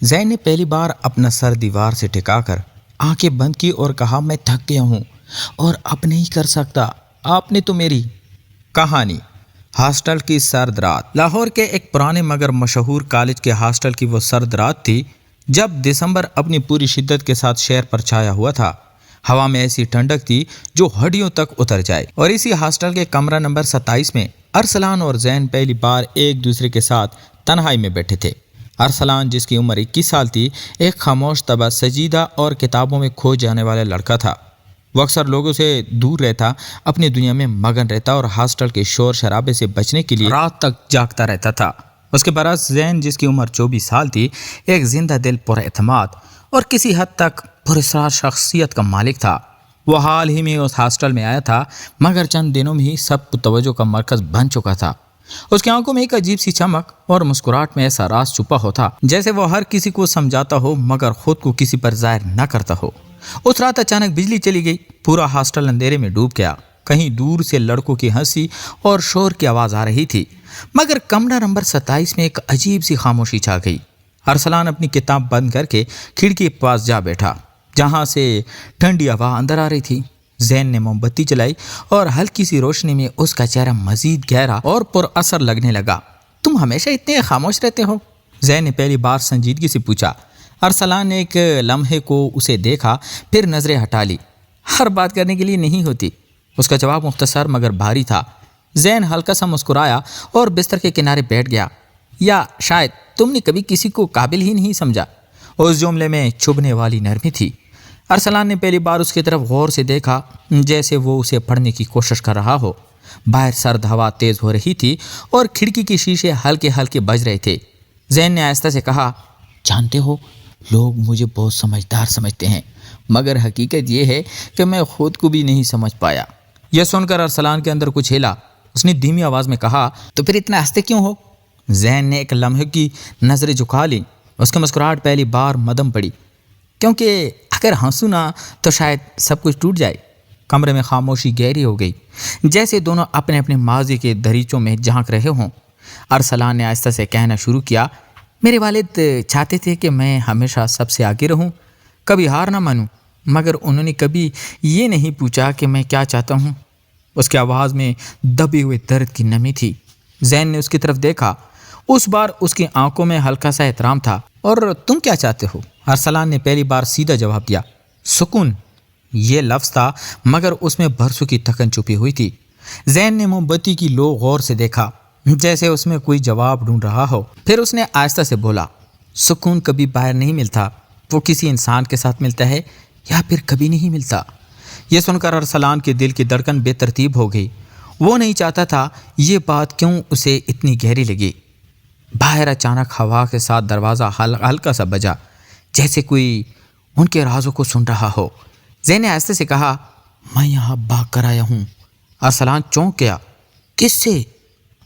زین نے پہلی بار اپنا سر دیوار سے ٹکا کر آنکھیں بند کی اور کہا، میں تھک گیا ہوں اور اب نہیں کر سکتا۔ آپ نے تو میری کہانی۔ ہاسٹل کی سرد رات۔ لاہور کے ایک پرانے مگر مشہور کالج کے ہاسٹل کی وہ سرد رات تھی جب دسمبر اپنی پوری شدت کے ساتھ شہر پر چھایا ہوا تھا۔ ہوا میں ایسی ٹھنڈک تھی جو ہڈیوں تک اتر جائے، اور اسی ہاسٹل کے کمرہ نمبر 27 میں ارسلان اور زین پہلی بار ایک دوسرے کے ساتھ تنہائی میں بیٹھے تھے۔ ارسلان، جس کی عمر 21 سال تھی، ایک خاموش طبع، سجیدہ اور کتابوں میں کھو جانے والا لڑکا تھا۔ وہ اکثر لوگوں سے دور رہتا، اپنی دنیا میں مگن رہتا اور ہاسٹل کے شور شرابے سے بچنے کے لیے رات تک جاگتا رہتا تھا۔ اس کے برعکس زین، جس کی عمر 24 سال تھی، ایک زندہ دل، پر اعتماد اور کسی حد تک پراسرار شخصیت کا مالک تھا۔ وہ حال ہی میں اس ہاسٹل میں آیا تھا، مگر چند دنوں میں ہی سب توجہ کا مرکز بن چکا تھا۔ اس کی آنکھوں میں ایک عجیب سی چمک اور مسکراہٹ میں ایسا راز چھپا ہوتا جیسے وہ ہر کسی کو سمجھاتا ہو مگر خود کو کسی پر ظاہر نہ کرتا ہو۔ اس رات اچانک بجلی چلی گئی، پورا ہاسٹل اندھیرے میں ڈوب گیا۔ کہیں دور سے لڑکوں کی ہنسی اور شور کی آواز آ رہی تھی، مگر کمرہ نمبر 27 میں ایک عجیب سی خاموشی چھا گئی۔ ارسلان اپنی کتاب بند کر کے کھڑکی کے پاس جا بیٹھا، جہاں سے ٹھنڈی ہوا اندر آ رہی تھی۔ زین نے موم بتی جلائی اور ہلکی سی روشنی میں اس کا چہرہ مزید گہرا اور پر اثر لگنے لگا۔ تم ہمیشہ اتنے خاموش رہتے ہو؟ زین نے پہلی بار سنجیدگی سے پوچھا۔ ارسلان نے ایک لمحے کو اسے دیکھا، پھر نظریں ہٹا لی۔ ہر بات کرنے کے لیے نہیں ہوتی۔ اس کا جواب مختصر مگر بھاری تھا۔ زین ہلکا سا مسکرایا اور بستر کے کنارے بیٹھ گیا۔ یا شاید تم نے کبھی کسی کو قابل ہی نہیں سمجھا۔ اس جملے میں چھبنے والی نرمی تھی۔ ارسلان نے پہلی بار اس کی طرف غور سے دیکھا، جیسے وہ اسے پڑھنے کی کوشش کر رہا ہو۔ باہر سرد ہوا تیز ہو رہی تھی اور کھڑکی کے شیشے ہلکے ہلکے بج رہے تھے۔ زین نے آہستہ سے کہا، جانتے ہو، لوگ مجھے بہت سمجھدار سمجھتے ہیں، مگر حقیقت یہ ہے کہ میں خود کو بھی نہیں سمجھ پایا۔ یہ سن کر ارسلان کے اندر کچھ ہلا۔ اس نے دھیمی آواز میں کہا، تو پھر اتنا ہنستے کیوں ہو؟ زین نے ایک لمحے کی نظریں جھکا لی۔ اس کی مسکراہٹ پہلی بار مدھم پڑی۔ کیونکہ اگر ہنسوں نہ تو شاید سب کچھ ٹوٹ جائے۔ کمرے میں خاموشی گہری ہو گئی، جیسے دونوں اپنے اپنے ماضی کے دریچوں میں جھانک رہے ہوں۔ ارسلان نے آہستہ سے کہنا شروع کیا، میرے والد چاہتے تھے کہ میں ہمیشہ سب سے آگے رہوں، کبھی ہار نہ مانوں، مگر انہوں نے کبھی یہ نہیں پوچھا کہ میں کیا چاہتا ہوں۔ اس کی آواز میں دبے ہوئے درد کی نمی تھی۔ زین نے اس کی طرف دیکھا۔ اس بار اس کی آنکھوں میں ہلکا سا احترام تھا۔ اور تم کیا چاہتے ہو؟ ارسلان نے پہلی بار سیدھا جواب دیا۔ سکون۔ یہ لفظ تھا، مگر اس میں برسوں کی تھکن چھپی ہوئی تھی۔ زین نے موم بتی کی لو غور سے دیکھا، جیسے اس میں کوئی جواب ڈھونڈ رہا ہو۔ پھر اس نے آہستہ سے بولا، سکون کبھی باہر نہیں ملتا، وہ کسی انسان کے ساتھ ملتا ہے یا پھر کبھی نہیں ملتا۔ یہ سن کر ارسلان کے دل کی دھڑکن بے ترتیب ہو گئی۔ وہ نہیں چاہتا تھا یہ بات کیوں اسے اتنی گہری لگی۔ باہر اچانک ہوا کے ساتھ دروازہ ہلکا سا بجا، جیسے کوئی ان کے رازوں کو سن رہا ہو۔ زین نے آہستہ سے کہا، میں یہاں بھاگ کر آیا ہوں۔ ارسلان چونک گیا۔ کس سے؟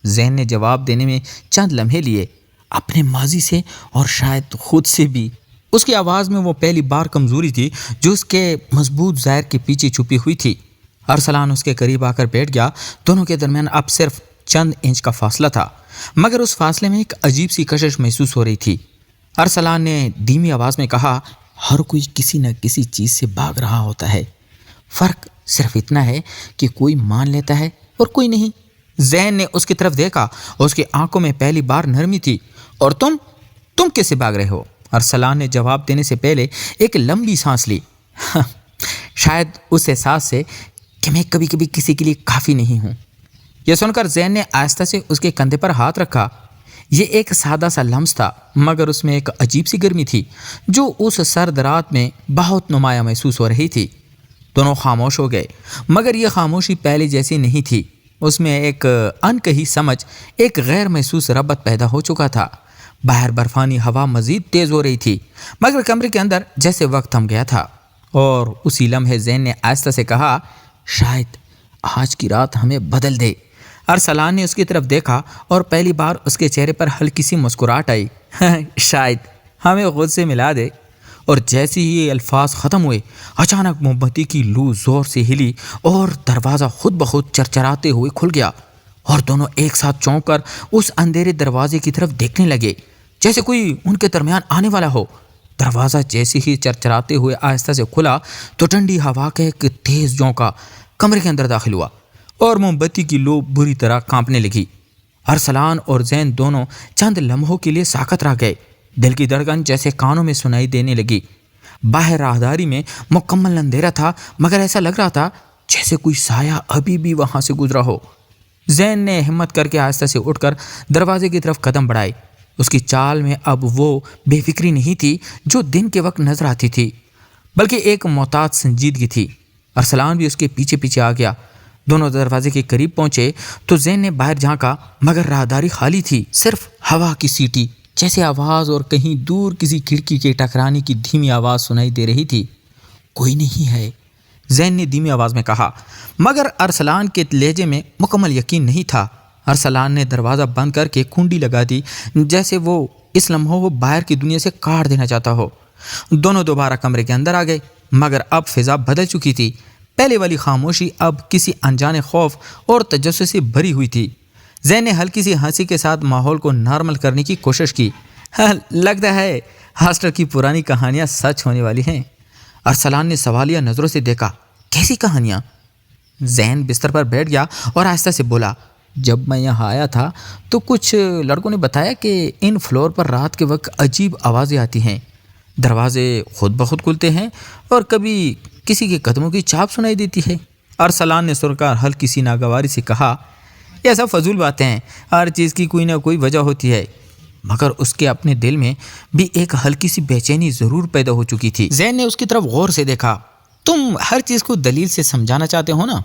زین نے جواب دینے میں چند لمحے لیے۔ اپنے ماضی سے اور شاید خود سے بھی۔ اس کی آواز میں وہ پہلی بار کمزوری تھی جو اس کے مضبوط ظاہر کے پیچھے چھپی ہوئی تھی۔ ارسلان اس کے قریب آ کر بیٹھ گیا۔ دونوں کے درمیان اب صرف چند انچ کا فاصلہ تھا، مگر اس فاصلے میں ایک عجیب سی کشش محسوس ہو رہی تھی۔ ارسلان نے دھیمی آواز میں کہا، ہر کوئی کسی نہ کسی چیز سے بھاگ رہا ہوتا ہے، فرق صرف اتنا ہے کہ کوئی مان لیتا ہے اور کوئی نہیں۔ زین نے اس کی طرف دیکھا، اس کی آنکھوں میں پہلی بار نرمی تھی۔ اور تم کس سے بھاگ رہے ہو؟ ارسلان نے جواب دینے سے پہلے ایک لمبی سانس لی۔ شاید اس احساس سے کہ میں کبھی کبھی کسی کے لیے کافی نہیں ہوں۔ یہ سن کر زین نے آہستہ سے اس کے کندھے پر ہاتھ رکھا۔ یہ ایک سادہ سا لمس تھا، مگر اس میں ایک عجیب سی گرمی تھی جو اس سرد رات میں بہت نمایاں محسوس ہو رہی تھی۔ دونوں خاموش ہو گئے، مگر یہ خاموشی پہلے جیسی نہیں تھی۔ اس میں ایک انکہی سمجھ، ایک غیر محسوس ربط پیدا ہو چکا تھا۔ باہر برفانی ہوا مزید تیز ہو رہی تھی، مگر کمرے کے اندر جیسے وقت تھم گیا تھا۔ اور اسی لمحے زین نے آہستہ سے کہا، شاید آج کی رات ہمیں بدل دے۔ ارسلان نے اس کی طرف دیکھا اور پہلی بار اس کے چہرے پر ہلکی سی مسکراہٹ آئی۔ شاید ہمیں خود سے ملا دے۔ اور جیسے ہی یہ الفاظ ختم ہوئے، اچانک موم بتی کی لو زور سے ہلی اور دروازہ خود بخود چرچراتے ہوئے کھل گیا، اور دونوں ایک ساتھ چونک کر اس اندھیرے دروازے کی طرف دیکھنے لگے۔ جیسے کوئی ان کے درمیان آنے والا ہو۔ دروازہ جیسے ہی چرچراتے ہوئے آہستہ سے کھلا تو ٹھنڈی ہوا کا ایک تیز جھونکا کمرے کے اندر داخل ہوا اور موم بتی کی لو بری طرح کانپنے لگی۔ ارسلان اور زین دونوں چند لمحوں کے لیے ساکت رہ گئے۔ دل کی دھڑکن جیسے کانوں میں سنائی دینے لگی۔ باہر راہداری میں مکمل اندھیرا تھا، مگر ایسا لگ رہا تھا جیسے کوئی سایہ ابھی بھی وہاں سے گزرا ہو۔ زین نے ہمت کر کے آہستہ سے اٹھ کر دروازے کی طرف قدم بڑھائے۔ اس کی چال میں اب وہ بے فکری نہیں تھی جو دن کے وقت نظر آتی تھی، بلکہ ایک محتاط سنجیدگی تھی۔ ارسلان بھی اس کے پیچھے پیچھے آ گیا۔ دونوں دروازے کے قریب پہنچے تو زین نے باہر جھانکا، مگر راہداری خالی تھی، صرف ہوا کی سیٹی جیسے آواز اور کہیں دور کسی کھڑکی کے ٹکرانے کی دھیمی آواز سنائی دے رہی تھی۔ کوئی نہیں ہے، زین نے دھیمی آواز میں کہا، مگر ارسلان کے لہجے میں مکمل یقین نہیں تھا۔ ارسلان نے دروازہ بند کر کے کنڈی لگا دی، جیسے وہ اس لمحوں کو باہر کی دنیا سے کاٹ دینا چاہتا ہو۔ دونوں دوبارہ کمرے کے اندر آ گئے، مگر اب فضا بدل چکی تھی۔ پہلے والی خاموشی اب کسی انجانے خوف اور تجسس سے بھری ہوئی تھی۔ زین نے ہلکی سی ہنسی کے ساتھ ماحول کو نارمل کرنے کی کوشش کی۔ لگتا ہے ہاسٹل کی پرانی کہانیاں سچ ہونے والی ہیں۔ ارسلان نے سوالیہ نظروں سے دیکھا۔ کیسی کہانیاں؟ زین بستر پر بیٹھ گیا اور آہستہ سے بولا، جب میں یہاں آیا تھا تو کچھ لڑکوں نے بتایا کہ ان فلور پر رات کے وقت عجیب آوازیں آتی ہیں، دروازے خود بخود کھلتے ہیں اور کبھی کسی کے قدموں کی چاپ سنائی دیتی ہے۔ ارسلان نے سرکار ہلکی سی ناگواری سے کہا، یہ سب فضول باتیں ہیں، ہر چیز کی کوئی نہ کوئی وجہ ہوتی ہے۔ مگر اس کے اپنے دل میں بھی ایک ہلکی سی بے چینی ضرور پیدا ہو چکی تھی۔ زین نے اس کی طرف غور سے دیکھا۔ تم ہر چیز کو دلیل سے سمجھانا چاہتے ہو نا،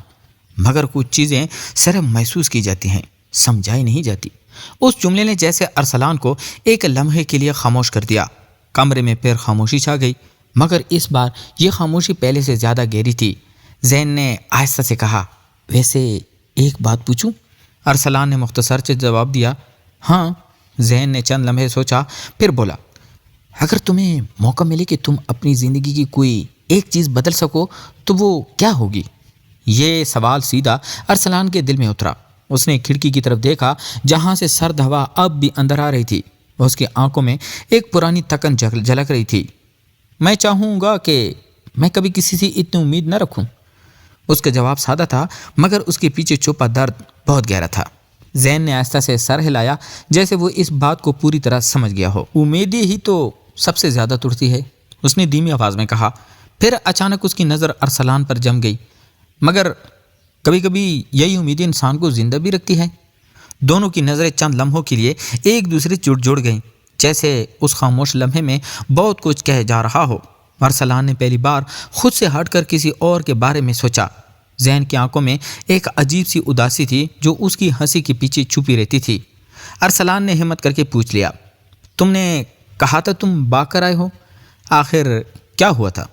مگر کچھ چیزیں صرف محسوس کی جاتی ہیں، سمجھائی نہیں جاتی۔ اس جملے نے جیسے ارسلان کو ایک لمحے کے لیے خاموش کر دیا۔ کمرے میں پھر خاموشی چھا گئی، مگر اس بار یہ خاموشی پہلے سے زیادہ گہری تھی۔ زین نے آہستہ سے کہا، ویسے ایک بات پوچھوں؟ ارسلان نے مختصر سے جواب دیا، ہاں۔ زین نے چند لمحے سوچا، پھر بولا، اگر تمہیں موقع ملے کہ تم اپنی زندگی کی کوئی ایک چیز بدل سکو تو وہ کیا ہوگی؟ یہ سوال سیدھا ارسلان کے دل میں اترا۔ اس نے کھڑکی کی طرف دیکھا جہاں سے سرد ہوا اب بھی اندر آ رہی تھی۔ اس کی آنکھوں میں ایک پرانی تکن جھلک رہی تھی۔ میں چاہوں گا کہ میں کبھی کسی سے اتنی امید نہ رکھوں۔ اس کا جواب سادہ تھا، مگر اس کے پیچھے چھپا درد بہت گہرا تھا۔ زین نے آہستہ سے سر ہلایا، جیسے وہ اس بات کو پوری طرح سمجھ گیا ہو۔ امیدیں ہی تو سب سے زیادہ ٹوٹتی ہے، اس نے دھیمی آواز میں کہا۔ پھر اچانک اس کی نظر ارسلان پر جم گئی، مگر کبھی کبھی یہی امیدیں انسان کو زندہ بھی رکھتی ہے۔ دونوں کی نظریں چند لمحوں کے لیے ایک دوسرے جڑ گئیں، جیسے اس خاموش لمحے میں بہت کچھ کہہ جا رہا ہو۔ ارسلان نے پہلی بار خود سے ہٹ کر کسی اور کے بارے میں سوچا۔ زین کی آنکھوں میں ایک عجیب سی اداسی تھی جو اس کی ہنسی کے پیچھے چھپی رہتی تھی۔ ارسلان نے ہمت کر کے پوچھ لیا، تم نے کہا تھا تم بھاگ کر آئے ہو، آخر کیا ہوا تھا؟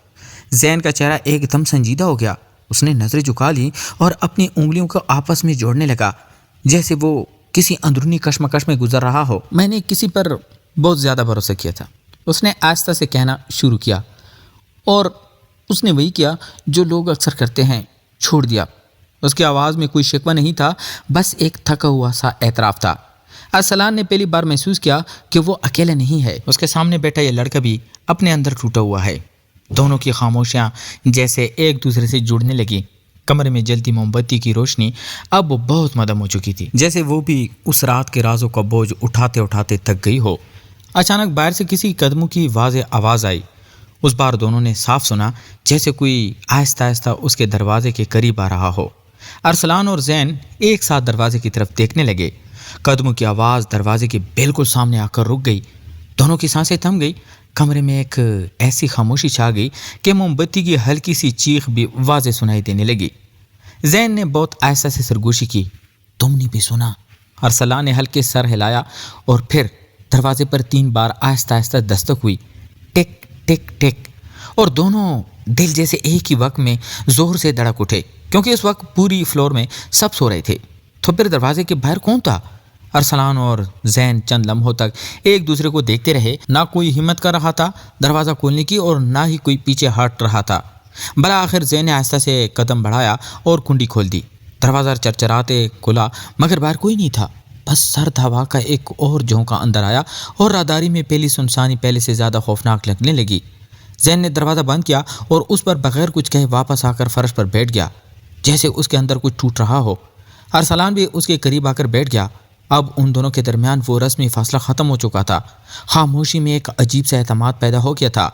زین کا چہرہ ایک دم سنجیدہ ہو گیا۔ اس نے نظریں جھکا لی اور اپنی انگلیوں کو آپس میں جوڑنے لگا، جیسے وہ کسی اندرونی کشمکش میں گزر رہا ہو۔ میں نے کسی پر بہت زیادہ بھروسہ کیا تھا، اس نے آہستہ سے کہنا شروع کیا، اور اس نے وہی کیا جو لوگ اکثر کرتے ہیں، چھوڑ دیا۔ اس کی آواز میں کوئی شکوہ نہیں تھا، بس ایک تھکا ہوا سا اعتراف تھا۔ ارسلان نے پہلی بار محسوس کیا کہ وہ اکیلا نہیں ہے، اس کے سامنے بیٹھا یہ لڑکا بھی اپنے اندر ٹوٹا ہوا ہے۔ دونوں کی خاموشیاں جیسے ایک دوسرے سے جڑنے لگی۔ کمرے میں جلتی موم بتی کی روشنی اب بہت مدھم ہو چکی تھی، جیسے وہ بھی اس رات کے رازوں کا بوجھ اٹھاتے اٹھاتے تھک گئی ہو۔ اچانک باہر سے کسی قدموں کی واضح آواز آئی۔ اس بار دونوں نے صاف سنا، جیسے کوئی آہستہ آہستہ اس کے دروازے کے قریب آ رہا ہو۔ ارسلان اور زین ایک ساتھ دروازے کی طرف دیکھنے لگے۔ قدموں کی آواز دروازے کے بالکل سامنے آ کر رک گئی۔ دونوں کی سانسیں تھم گئی۔ کمرے میں ایک ایسی خاموشی چھا گئی کہ موم بتی کی ہلکی سی چیخ بھی واضح سنائی دینے لگی۔ زین نے بہت آہستہ سے سرگوشی کی، تم نے بھی سنا؟ ارسلان نے ہلکے سر ہلایا، اور پھر دروازے پر 3 بار آہستہ آہستہ دستک ہوئی، ٹک ٹک ٹک، اور دونوں دل جیسے ایک ہی وقت میں زور سے دھڑک اٹھے، کیونکہ اس وقت پوری فلور میں سب سو رہے تھے۔ تو پھر دروازے کے باہر کون تھا؟ ارسلان اور زین چند لمحوں تک ایک دوسرے کو دیکھتے رہے۔ نہ کوئی ہمت کر رہا تھا دروازہ کھولنے کی، اور نہ ہی کوئی پیچھے ہٹ رہا تھا۔ بالآخر زین نے آہستہ سے قدم بڑھایا اور کنڈی کھول دی۔ دروازہ چرچراتے کھلا، مگر باہر کوئی نہیں تھا، بس سرد ہوا کا ایک اور جھونکا اندر آیا اور راداری میں پہلی سنسانی پہلے سے زیادہ خوفناک لگنے لگی۔ زین نے دروازہ بند کیا اور اس پر بغیر کچھ کہے واپس آ کر فرش پر بیٹھ گیا، جیسے اس کے اندر کچھ ٹوٹ رہا ہو۔ ارسلان بھی اس کے قریب آ کر بیٹھ گیا۔ اب ان دونوں کے درمیان وہ رسمی فاصلہ ختم ہو چکا تھا۔ خاموشی میں ایک عجیب سا اعتماد پیدا ہو گیا تھا۔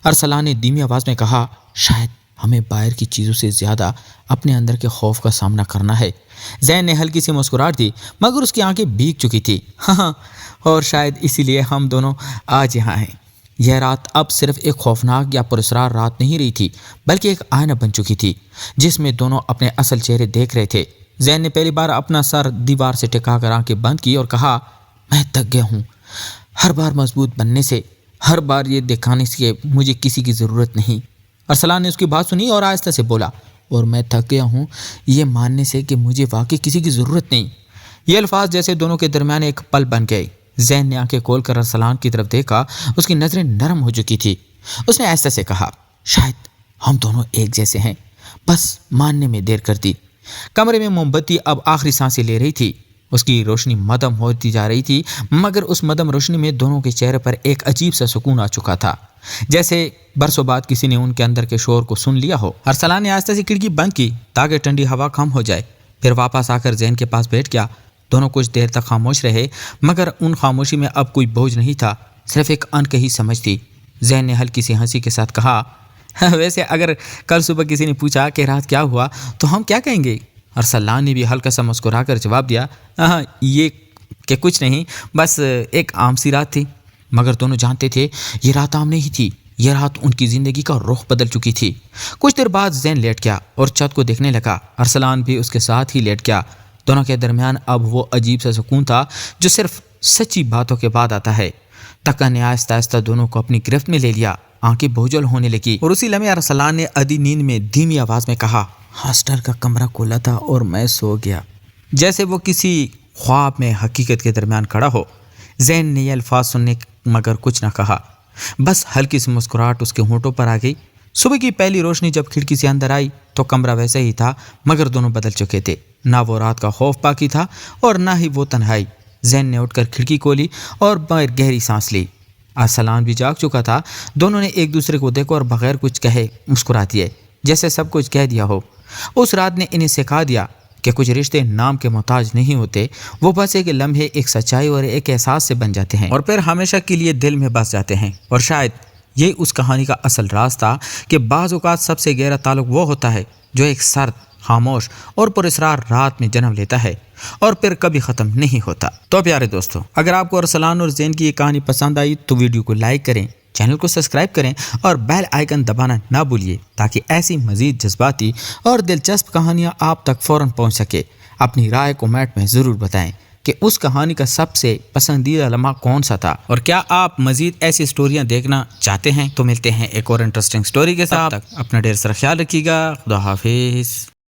ارسلان نے دھیمی آواز میں کہا، شاید ہمیں باہر کی چیزوں سے زیادہ اپنے اندر کے خوف کا سامنا کرنا ہے۔ زین نے ہلکی سی مسکراہٹ دی مگر اس کی آنکھیں بھیگ چکی تھی۔ ہاں، اور شاید اسی لیے ہم دونوں آج یہاں ہیں۔ یہ رات اب صرف ایک خوفناک یا پراسرار رات نہیں رہی تھی، بلکہ ایک آئینہ بن چکی تھی جس میں دونوں اپنے اصل چہرے دیکھ رہے تھے۔ زین نے پہلی بار اپنا سر دیوار سے ٹکا کر آنکھیں بند کی اور کہا، میں تھک گیا ہوں ہر بار مضبوط بننے سے، ہر بار یہ دکھانے سے کہ مجھے کسی کی ضرورت نہیں۔ ارسلان نے اس کی بات سنی اور آہستہ سے بولا، اور میں تھک گیا ہوں یہ ماننے سے کہ مجھے واقعی کسی کی ضرورت نہیں۔ یہ الفاظ جیسے دونوں کے درمیان ایک پل بن گئے۔ زین نے آنکھیں کھول کر ارسلان کی طرف دیکھا، اس کی نظریں نرم ہو چکی تھی۔ اس نے آہستہ سے کہا، شاید ہم دونوں ایک جیسے ہیں، بس ماننے میں دیر کر دی۔ کمرے میں موم بتی اب آخری سانسیں لے رہی تھی، اس کی روشنی مدھم ہوتی جا رہی تھی، مگر اس مدھم روشنی میں دونوں کے چہرے پر ایک عجیب سا سکون آ چکا تھا، جیسے برسوں بعد کسی نے ان کے اندر کے شور کو سن لیا ہو۔ ارسلان نے آہستہ سے کھڑکی بند کی تاکہ ٹھنڈی ہوا کم ہو جائے، پھر واپس آ کر زین کے پاس بیٹھ گیا۔ دونوں کچھ دیر تک خاموش رہے، مگر ان خاموشی میں اب کوئی بوجھ نہیں تھا، صرف ایک انکہی سمجھ تھی۔ زین نے ہلکی سی ہنسی کے ساتھ کہا، ویسے اگر کل صبح کسی نے پوچھا کہ رات کیا ہوا تو ہم کیا کہیں گے؟ ارسلان نے بھی ہلکا سا مسکرا کر جواب دیا، یہ کہ کچھ نہیں، بس ایک عام سی رات تھی۔ مگر دونوں جانتے تھے یہ رات عام نہیں تھی، یہ رات ان کی زندگی کا رخ بدل چکی تھی۔ کچھ دیر بعد زین لیٹ گیا اور چھت کو دیکھنے لگا، ارسلان بھی اس کے ساتھ ہی لیٹ گیا۔ دونوں کے درمیان اب وہ عجیب سا سکون تھا جو صرف سچی باتوں کے بعد آتا ہے۔ تکا نے آہستہ آہستہ دونوں کو اپنی گرفت میں لے لیا، آنکھیں بوجھل ہونے لگی اور اسی لمحے ارسلان نے ادھی نیند میں دھیمی آواز میں کہا، ہاسٹل کا کمرہ کھلا تھا اور میں سو گیا، جیسے وہ کسی خواب میں حقیقت کے درمیان کھڑا ہو۔ زین نے یہ الفاظ سننے مگر کچھ نہ کہا، بس ہلکی سی مسکراہٹ اس کے ہونٹوں پر آ گئی۔ صبح کی پہلی روشنی جب کھڑکی سے اندر آئی تو کمرہ ویسے ہی تھا، مگر دونوں بدل چکے تھے، نہ وہ رات کا خوف باقی تھا اور نہ ہی وہ تنہائی۔ زین نے اٹھ کر کھڑکی کھولی اور گہری سانس لی۔ ارسلان بھی جاگ چکا تھا۔ دونوں نے ایک دوسرے کو دیکھا اور بغیر کچھ کہے مسکرا دیے، جیسے سب کچھ کہہ دیا ہو۔ اس رات نے انہیں سکھا دیا کہ کچھ رشتے نام کے محتاج نہیں ہوتے، وہ بس ایک لمحے، ایک سچائی اور ایک احساس سے بن جاتے ہیں اور پھر ہمیشہ کے لیے دل میں بس جاتے ہیں۔ اور شاید یہ اس کہانی کا اصل راز تھا کہ بعض اوقات سب سے گہرا تعلق وہ ہوتا ہے جو ایک سرد، خاموش اور پراسرار رات میں جنم لیتا ہے اور پھر کبھی ختم نہیں ہوتا۔ تو پیارے دوستو، اگر آپ کو ارسلان اور زین کی یہ کہانی پسند آئی تو ویڈیو کو لائک کریں، چینل کو سبسکرائب کریں اور بیل آئیکن دبانا نہ بھولیے تاکہ ایسی مزید جذباتی اور دلچسپ کہانیاں آپ تک فوراً پہنچ سکے۔ اپنی رائے کمنٹ میں ضرور بتائیں کہ اس کہانی کا سب سے پسندیدہ لمحہ کون سا تھا، اور کیا آپ مزید ایسی سٹوریاں دیکھنا چاہتے ہیں؟ تو ملتے ہیں ایک اور انٹرسٹنگ سٹوری کے ساتھ۔ اپنا ڈھیر سارا خیال رکھیے گا۔ خدا حافظ۔